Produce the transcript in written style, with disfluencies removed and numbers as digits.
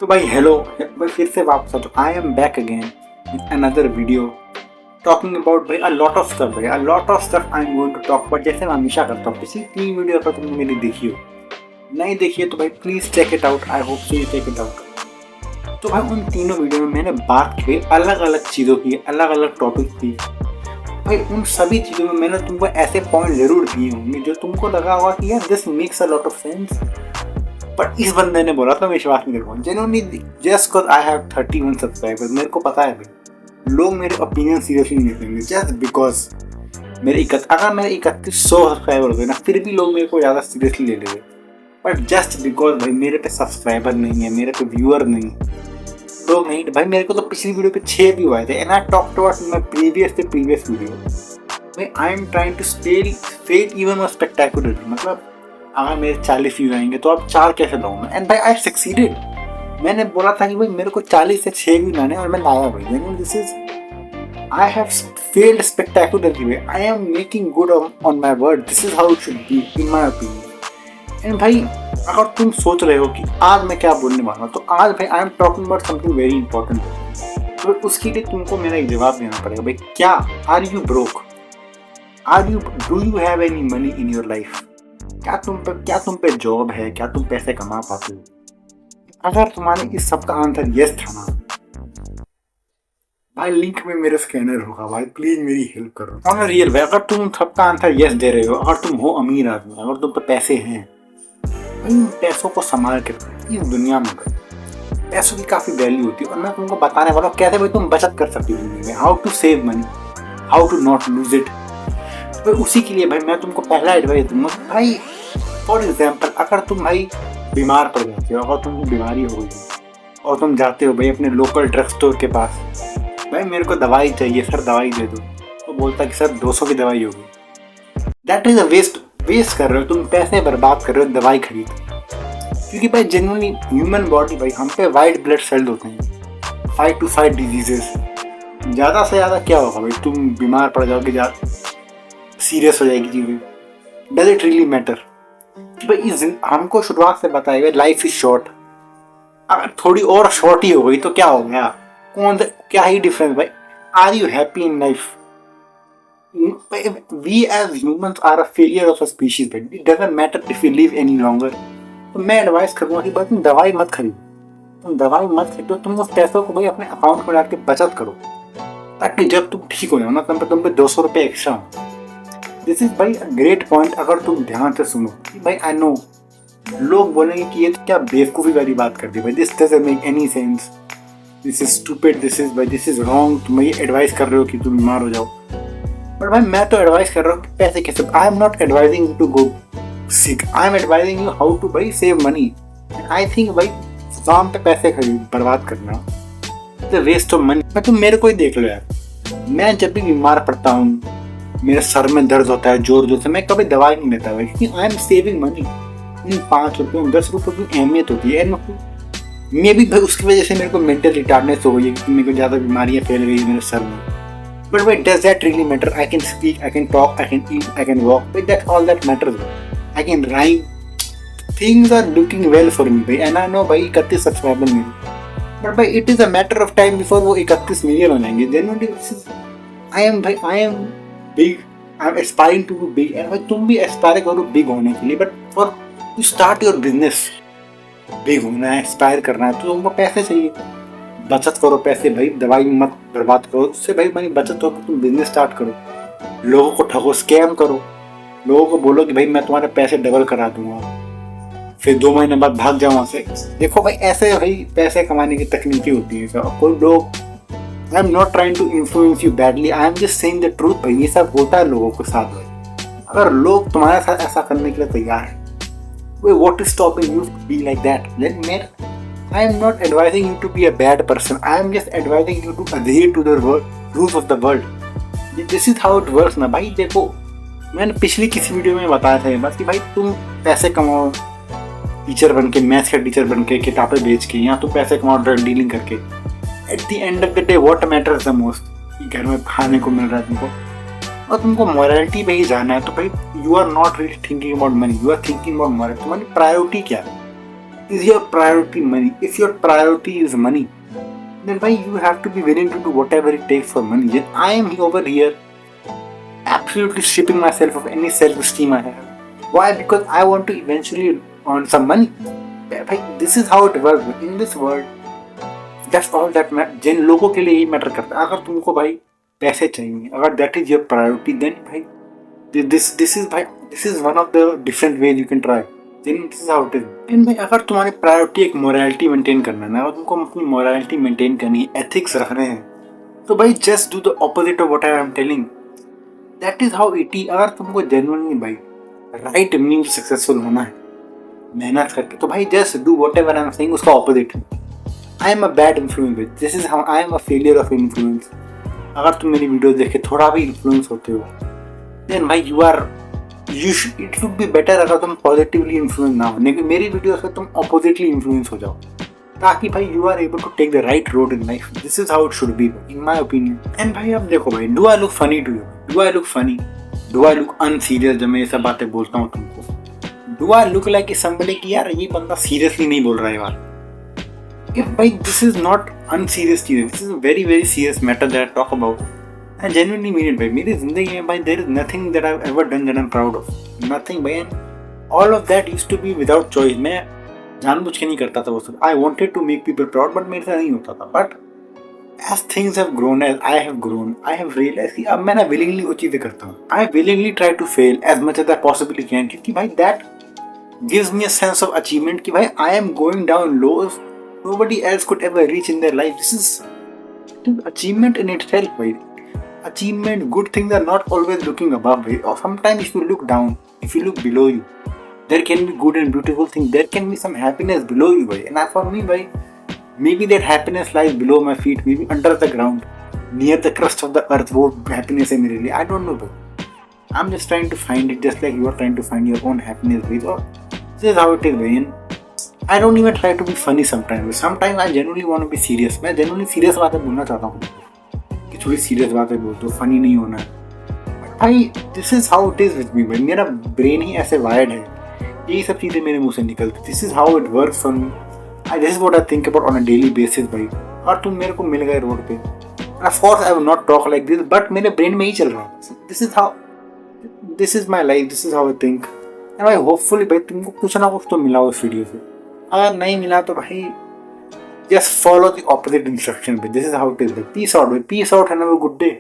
तो भाई हेलो भाई, फिर से वापस आ चुका। I am back again with another video talking about भाई अ लॉट ऑफ स्टफ। भाई a lot of stuff I am going to talk about, जैसे मैं हमेशा करता हूँ। पिछली 3 वीडियो अगर तुमने मेरी देखी हो, नहीं देखी है तो भाई please check it out. I hope so you check it out. तो भाई उन तीनों वीडियो में मैंने बात की अलग अलग चीज़ों की, अलग अलग टॉपिक की। भाई उन सभी चीज़ों में मैंने तुमको ऐसे पॉइंट जरूर दिए होंगे जो तुमको लगा होगा कि यार this makes a lot of sense, but इस बंदे ने बोला तो विश्वास नहीं कर पाऊँ। Genuinely just because I have 31 subscribers, मेरे को पता है भाई लोग मेरे ओपिनियन सीरियसली नहीं लेंगे। जस्ट बिकॉज अगर मेरे 3100 सब्सक्राइबर होते ना, फिर भी लोग मेरे को ज़्यादा सीरियसली ले लेंगे। बट जस्ट बिकॉज भाई मेरे पे सब्सक्राइबर नहीं है, मेरे पे व्यूअर नहीं, लोग नहीं। भाई मेरे को तो पिछली वीडियो पे 6 व्यू आए थे and I talk about my previous video. भाई I am trying to stale even more spectacular. मतलब अगर मेरे 40 व्यू आएंगे तो अब 4 कैसे लाऊं मैं? एंड भाई आई सक्सीडेड। मैंने बोला था कि भाई मेरे को 40 से 6 व्यू लाने और मैं लाया भाई। यानी this is I have failed spectacularly way. I am making good on my word. This is how it should be in my opinion. And भाई अगर तुम सोच रहे हो कि आज मैं क्या बोलने वाला हूँ, तो आज भाई I am talking about something very important. तो उसके लिए तुमको मेरा एक जवाब देना पड़ेगा। भाई क्या are you broke? Do you have any money in your life? क्या तुम पे जॉब है? क्या तुम पैसे कमा पाते हो? अगर तुम्हारे इस सब का आंसर यस था ना, भाई लिंक में मेरा स्कैनर होगा। भाई प्लीज मेरी हेल्प करो ऑन रियल भाई। अगर तुम सबका आंसर यस दे रहे हो, अगर तुम हो अमीर आदमी, अगर तुम पे पैसे हैं, इन पैसों को संभाल के रखो। इस दुनिया में भाई पैसों की काफी वैल्यू होती है और मैं तुमको बताने वाला हूँ कैसे भाई तुम बचत कर सकते हो जिंदगी में। How to save money, how to not lose it. तो उसी के लिए भाई मैं तुमको पहला एडवाइस दूंगा। भाई फॉर एग्जाम्पल अगर तुम भाई बीमार पड़ जाते हो, अगर तुमको बीमारी हो गई और तुम जाते हो भाई अपने लोकल ड्रग स्टोर के पास, भाई मेरे को दवाई चाहिए सर, दवाई दे दो। तो बोलता कि सर 200 की दवाई होगी। दैट इज अ वेस्ट कर रहे हो तुम, पैसे बर्बाद कर रहे हो दवाई खरीद। क्योंकि भाई जेन्युइनली ह्यूमन बॉडी भाई हम पे वाइट ब्लड सेल्स होते हैं, फाइट टू फाइट डिजीजेस। ज़्यादा से ज़्यादा क्या होगा भाई, तुम बीमार पड़ जाओगे, सीरियस हो जाएगी चीज़ें। Does it really matter? भाई हमको शुरुआत से बताया लाइफ इज शॉर्ट। अगर थोड़ी और शॉर्ट ही हो गई तो क्या हो गया? क्या ही डिफरेंस भाई? Are you happy in life? We as humans are a failure of a species. भाई it doesn't matter if you live any longer. तो मैं एडवाइस करूंगा कि भाई तुम दवाई मत खरीदो। तुम उस पैसों को भाई अपने अकाउंट में डाल के बचत करो, ताकि जब तुम ठीक हो जाओ ना तुम पे 200 रुपये एक्स्ट्रा हो। दिस इज भाई ग्रेट पॉइंट। अगर तुम ध्यान से सुनो कि भाई आई नो लोग बोलेंगे कि ये तो क्या बेवकूफ़ी वाली बात कर दी भाई, this doesn't make any sense, this is stupid, this is wrong. तुम ये एडवाइस कर रहे हो कि तुम बीमार हो जाओ। बट भाई मैं तो एडवाइस कर रहा हूँ कि पैसे कैसे। I am not advising you to go sick, I am advising you how to भाई सेव मनी। आई थिंक भाई काम पे पैसे बर्बाद करना द वेस्ट ऑफ मनी। मैं तुम मेरे को ही देख लो यार, मैं जब भी बीमार पड़ता हूँ, मेरे सर में दर्द होता है जोर जोर से, मैं कभी दवाई नहीं लेता भाई, क्योंकि आई एम सेविंग मनी। इन 5 रुपये 10 रुपये की अहमियत होती है। मे भी भाई उसकी वजह से मेरे को मेंटल रिटार्डनेस हो गई है, क्योंकि मेरे को ज़्यादा बीमारियाँ फैल गई मेरे सर में। बट भाई does that really matter? I can speak, I can talk, I can eat, I can walk, but that all that matters. I can rhyme, things are looking well for me भाई। And I know भाई 31 subscriber मेरे, but भाई it is a matter of time before वो 31 million हो जाएंगे। Genuinely I am big, I am aspiring to be big. And भाई तुम भी एस्पायर करो बिग होने के लिए, but for to start your business big होना है, एस्पायर करना है, तो तुमको पैसे चाहिए। बचत करो पैसे भाई, दवाई मत बर्बाद करो। उससे भाई मैंने बचत हो, तुम बिजनेस स्टार्ट करो, लोगों को ठगो, स्कैम करो, लोगों को बोलो कि भाई मैं तुम्हारे पैसे डबल करा दूंगा, फिर 2 महीने बाद भाग जाओ वहाँ से। देखो भाई ऐसे भाई पैसे कमाने की तकनीकें होती है। कोई लोग, I am not trying to influence you badly, I am just saying the truth भाई। ये सब होता है लोगों के साथ भाई। अगर लोग तुम्हारे साथ ऐसा करने के लिए तैयार है, what is stopping you to be like that? I am not advising you to be a bad person. I am just advising you to adhere to the rules of the world. This is how it works ना भाई। देखो मैंने पिछली किसी video में बताया था बस कि भाई तुम पैसे कमाओ टीचर बन के, मैथ्स का टीचर बन के, किताबें बेच के, या तुम पैसे कमाओ ड्रग डीलिंग करके। At the end of the day what matters the most, घर में खाने को मिल रहा है तुमको और तुमको मॉरलिटी पे ही जाना है, तो भाई you are not really thinking about money, you are thinking about morality. तुम्हारी प्रायोरिटी क्या है? Is your priority money? If your priority is money, then why you have to be willing to do whatever it takes for money. Then I am over here absolutely stripping myself of any self-esteem I have. Why? Because I want to eventually earn some money. This is how it works in this world. That's all that matters. जिन लोगों के लिए यही matter करता है, अगर तुमको भाई पैसे चाहिए, अगर that is your priority, then भाई this is one of the different ways you can try. Then this is how it is. And भाई अगर तुम्हारी प्रायोरिटी एक मोरालिटी मेंटेन करना है ना, अगर तुमको अपनी मोरालिटी मेंटेन करनी है, एथिक्स रखने हैं, तो भाई just do the opposite of what I am telling. That is how it is. अगर तुमको जेन्युइनली भाई राइट मीन सक्सेसफुल होना है मेहनत करके, तो भाई just do whatever I am saying, उसका opposite. I am a bad influence. This is how I am a failure of influence. अगर तुम मेरी वीडियो देखे थोड़ा भी इन्फ्लुएंस होते हो, देन भाई इट शुड बी बेटर अगर तुम पॉजिटिवली इन्फ्लुएंस ना हो. लेकिन मेरी वीडियो से तुम ऑपोजिटली इन्फ्लुएंस हो जाओ, ताकि भाई you are able to take the right road in life. This is how it should be in my opinion. And भाई अब देखो भाई, do I look funny to you? Do I look funny? Do I look unserious जब मैं ये सब बातें बोलता हूँ तुमको? Do I look like somebody कि यार ये बंदा सीरियसली नहीं बोल रहा है यार? भाई दिस इज नॉट अनसीरियस चीज. This is very very serious matter that I talk about. I genuinely mean it भाई. मेरी जिंदगी में भाई there is nothing that I have ever done that I am proud of. Nothing भाई. And all of that used to be without choice. मैं जानबूझ के नहीं करता था वो सब. I wanted to make people proud, but मेरे से नहीं होता था. But as things have grown, as I have grown, I have realize कि अब मैं ना विलिंगली वो चीज़ें करता हूँ. I willingly try to fail as much as I possibly can, क्योंकि भाई that gives me a sense of achievement कि भाई I am going down lows nobody else could ever reach in their life. This is achievement in itself, भाई. Achievement, good things are not always looking above, भाई. Or sometimes if you look down, if you look below you, there can be good and beautiful things. There can be some happiness below you, भाई. And for me, भाई, maybe that happiness lies below my feet, maybe under the ground, near the crust of the earth. वो happiness है मेरे लिए. I don't know, भाई. I'm just trying to find it, just like you are trying to find your own happiness, भाई. So this is how it is, भाई. I don't even try to be funny sometimes. Sometimes I genuinely want to be serious. मैं genuinely serious बातें बोलना चाहता हूँ कि थोड़ी serious बातें बोल दो, funny नहीं होना है. भाई this is how it is with me, भाई. मेरा brain ही ऐसे wired है, यही सब चीज़ें मेरे मुंह से निकलती. This is how it works on me. This is what I think about on a daily basis, भाई. और तुम मेरे को मिल गए रोड पे, and of course I will not talk like this, but मेरे brain में ही चल रहा है. This is my life. This is how I think. And भाई hopefully भाई तुमको कुछ ना कुछ तो मिला उस वीडियो से. अगर नहीं मिला तो भाई just follow the opposite instruction. This is how it is. Peace out. Peace out and have a good day.